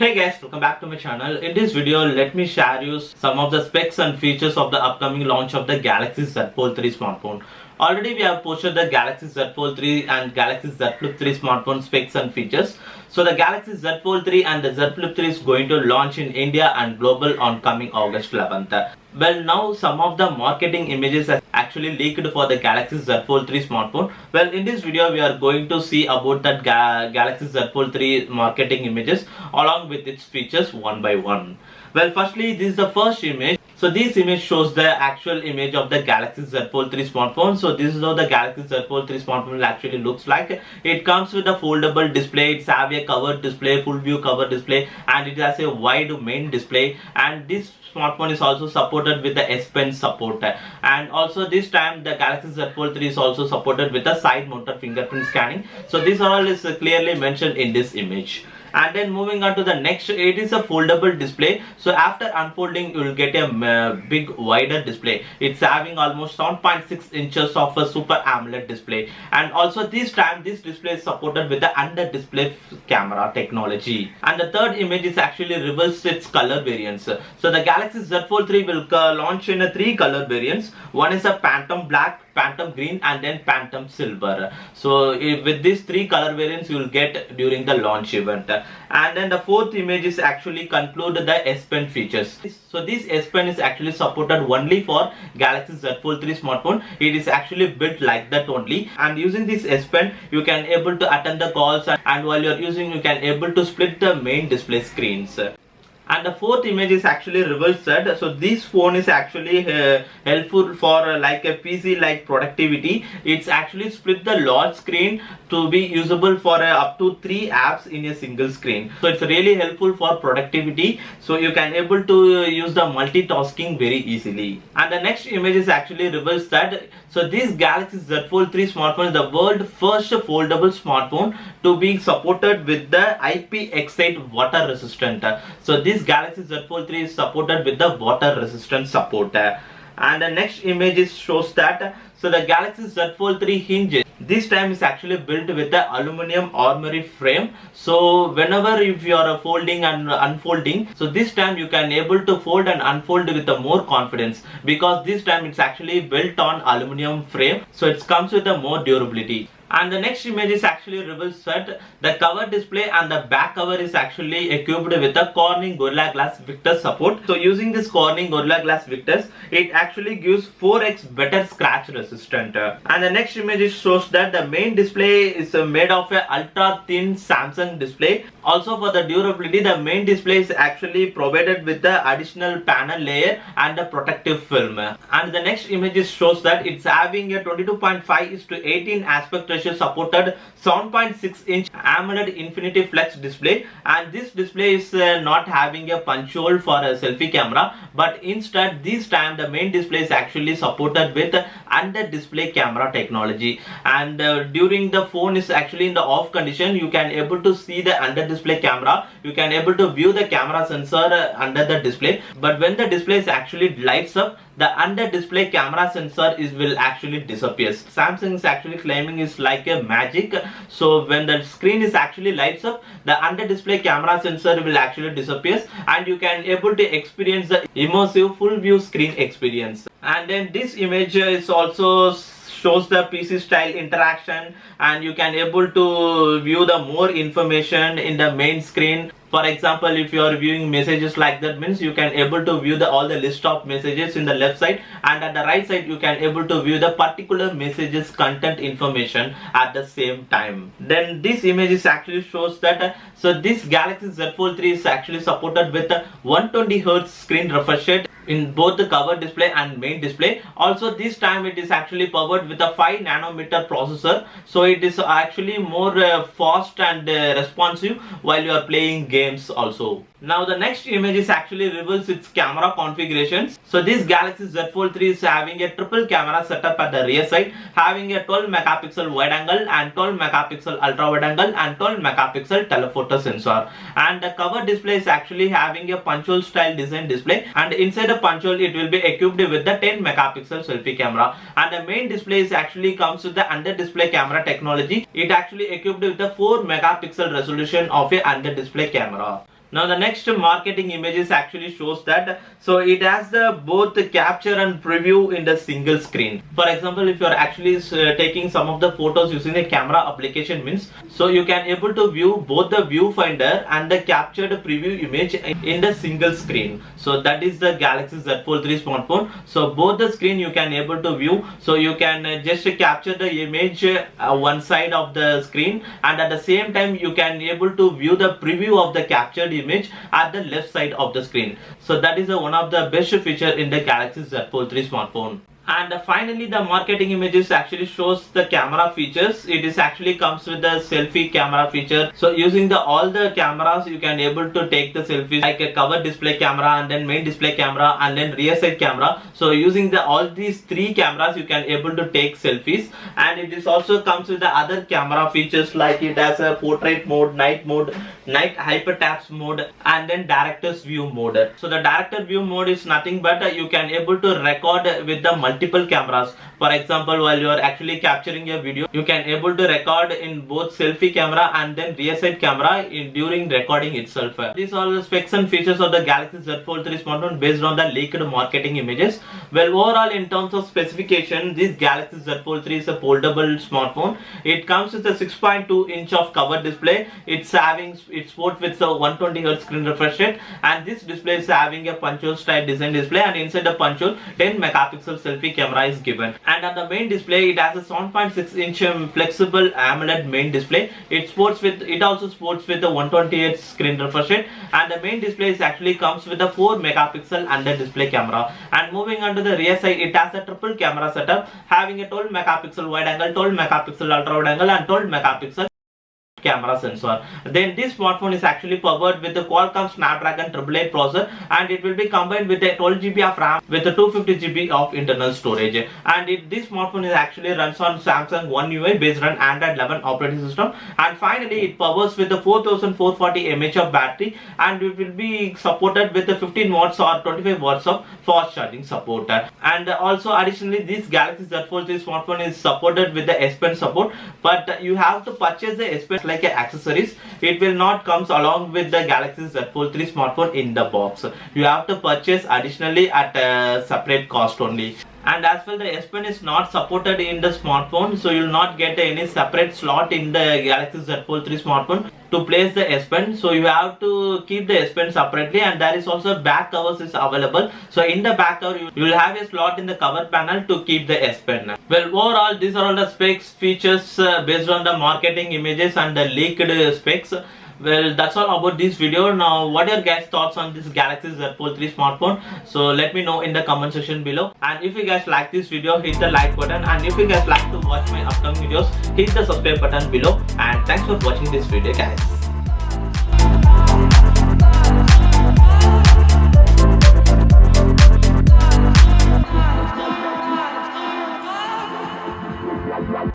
Hey guys, welcome back to my channel. In this video, let me share you some of the specs and features of the upcoming launch of the Galaxy Z Fold 3 smartphone. Already we have posted the Galaxy Z Fold 3 and Galaxy Z Flip 3 smartphone specs and features. So the Galaxy Z Fold 3 and the Z Flip 3 is going to launch in India and global on coming August 11th. Well, now some of the marketing images are actually leaked for the Galaxy Z Fold 3 smartphone. Well, in this video we are going to see about that Galaxy Z Fold 3 marketing images along with its features one by one. Well, firstly, this is the first image. So this image shows the actual image of the Galaxy Z Fold 3 smartphone. So this is how the Galaxy Z Fold 3 smartphone actually looks like. It comes with a foldable display. It's have a covered display, full view cover display, and it has a wide main display. And this smartphone is also supported with the S Pen support, and also this time the Galaxy Z Fold 3 is also supported with a side mounted fingerprint scanning. So this all is clearly mentioned in this image. And then moving on to the next, it is a foldable display. So after unfolding you will get a big wider display. It's having almost 7.6 inches of a super AMOLED display, and also this time this display is supported with the under display camera technology. And the third image is actually reveals its color variants. So the Galaxy Z Fold 3 will launch in a 3 color variants. One is a Phantom Black, Phantom Green, and then Phantom Silver. So with these 3 color variants you will get during the launch event. And then the fourth image is actually conclude the S Pen features. So this S Pen is actually supported only for Galaxy Z Fold 3 smartphone. It is actually built like that only, and using this S Pen you can able to attend the calls, and while you are using you can able to split the main display screens. And the fourth image is actually reverse set. So this phone is actually helpful for like a PC like productivity. It's actually split the large screen to be usable for up to 3 apps in a single screen. So it's really helpful for productivity. So you can able to use the multitasking very easily. And the next image is actually reverse set. So this Galaxy Z Fold 3 smartphone is the world's first foldable smartphone to be supported with the IPX8 water resistant. So this Galaxy Z Fold 3 is supported with the water resistant support. And the next image shows that so the Galaxy Z Fold 3 hinge this time is actually built with the aluminum armory frame. So whenever if you are folding and unfolding, so this time you can able to fold and unfold with a more confidence, because this time it's actually built on aluminum frame, so it comes with a more durability. And the next image is actually reverse set. The cover display and the back cover is actually equipped with a Corning Gorilla Glass Victus support. So using this Corning Gorilla Glass Victus, it actually gives 4x better scratch resistant. And the next image shows that the main display is made of a ultra thin Samsung display. Also for the durability, the main display is actually provided with the additional panel layer and a protective film. And the next image shows that it's having a 22.5:18 aspect ratio supported 7.6 inch AMOLED Infinity Flex display, and this display is not having a punch hole for a selfie camera, but instead this time the main display is actually supported with under display camera technology. And during the phone is actually in the off condition, you can able to see the under display camera, you can able to view the camera sensor under the display, but when the display is actually lights up, the under display camera sensor will actually disappear. Samsung is actually claiming is like a magic. So when the screen is actually lights up, the under display camera sensor will actually disappear, and you can able to experience the immersive full view screen experience. And then this image is also shows the PC style interaction, and you can able to view the more information in the main screen. For example, if you are viewing messages like that, means you can able to view all the list of messages in the left side, and at the right side you can able to view the particular messages content information at the same time. Then this image actually shows that so this Galaxy Z Fold 3 is actually supported with a 120 Hz screen refresh rate in both the cover display and main display. Also this time it is actually powered with a 5 nanometer processor, so it is actually more fast and responsive while you are playing games also. Now the next image actually reveals its camera configurations. So this Galaxy Z Fold 3 is having a triple camera setup at the rear side, having a 12 megapixel wide angle and 12 megapixel ultra wide angle and 12 megapixel telephoto sensor. And the cover display is actually having a punch hole style design display, and inside the punch hole it will be equipped with the 10 megapixel selfie camera. And the main display is actually comes with the under display camera technology. It actually equipped with the 4 megapixel resolution of a under display camera. Now the next marketing images actually shows that, so it has the both the capture and preview in the single screen. For example, if you are actually taking some of the photos using the camera application means, so you can able to view both the viewfinder and the captured preview image in the single screen. So that is the Galaxy Z Fold 3 smartphone. So both the screen you can able to view, so you can just capture the image one side of the screen, and at the same time you can able to view the preview of the captured image at the left side of the screen. So that is one of the best feature in the Galaxy Z Fold 3 smartphone. And finally, the marketing images actually shows the camera features. It is actually comes with the selfie camera feature. So using all the cameras, you can able to take the selfies, like a cover display camera, and then main display camera, and then rear side camera. So using all these three cameras, you can able to take selfies. And it is also comes with the other camera features, like it has a portrait mode, night hyper taps mode, and then director's view mode. So the director view mode is nothing but you can able to record with the multiple cameras. For example, while you are actually capturing a video, you can able to record in both selfie camera and then rear side camera during recording itself. These are the specs and features of the Galaxy Z Fold 3 smartphone based on the leaked marketing images. Well, overall in terms of specification, this Galaxy Z Fold 3 is a foldable smartphone. It comes with a 6.2 inch of cover display. It's sports with a 120 Hz screen refresh rate, and this display is having a punch-hole style design display, and inside the punch-hole 10 megapixel selfie camera is given. And on the main display, it has a 7.6 inch flexible AMOLED main display. It also sports with a 120 Hz screen refresh rate, and the main display is actually comes with a 4 megapixel under display camera. And moving on to the rear side, it has a triple camera setup having a 12 megapixel wide angle, 12 megapixel ultra wide angle, and 12 megapixel camera sensor. Then this smartphone is actually powered with the Qualcomm Snapdragon 888 processor, and it will be combined with a 12 GB of RAM with a 250 GB of internal storage. And this smartphone is actually runs on Samsung One UI based on Android 11 operating system. And finally, it powers with the 4440 mAh of battery, and it will be supported with the 15 watts or 25 watts of fast charging support. And also additionally, this Galaxy Z Fold 3 smartphone is supported with the S Pen support, but you have to purchase the S Pen like accessories. It will not comes along with the Galaxy Z Fold 3 smartphone in the box. You have to purchase additionally at a separate cost only. And as well, the S Pen is not supported in the smartphone, so you will not get any separate slot in the Galaxy Z Fold 3 smartphone to place the S Pen. So you have to keep the S Pen separately, and there is also back covers is available. So in the back cover, you will have a slot in the cover panel to keep the S Pen. Well, overall, these are all the specs, features based on the marketing images and the leaked specs. Well, that's all about this video. Now, what are your guys' thoughts on this Galaxy Z Fold 3 smartphone? So let me know in the comment section below. And if you guys like this video, hit the like button. And if you guys like to watch my upcoming videos, hit the subscribe button below. And thanks for watching this video, guys.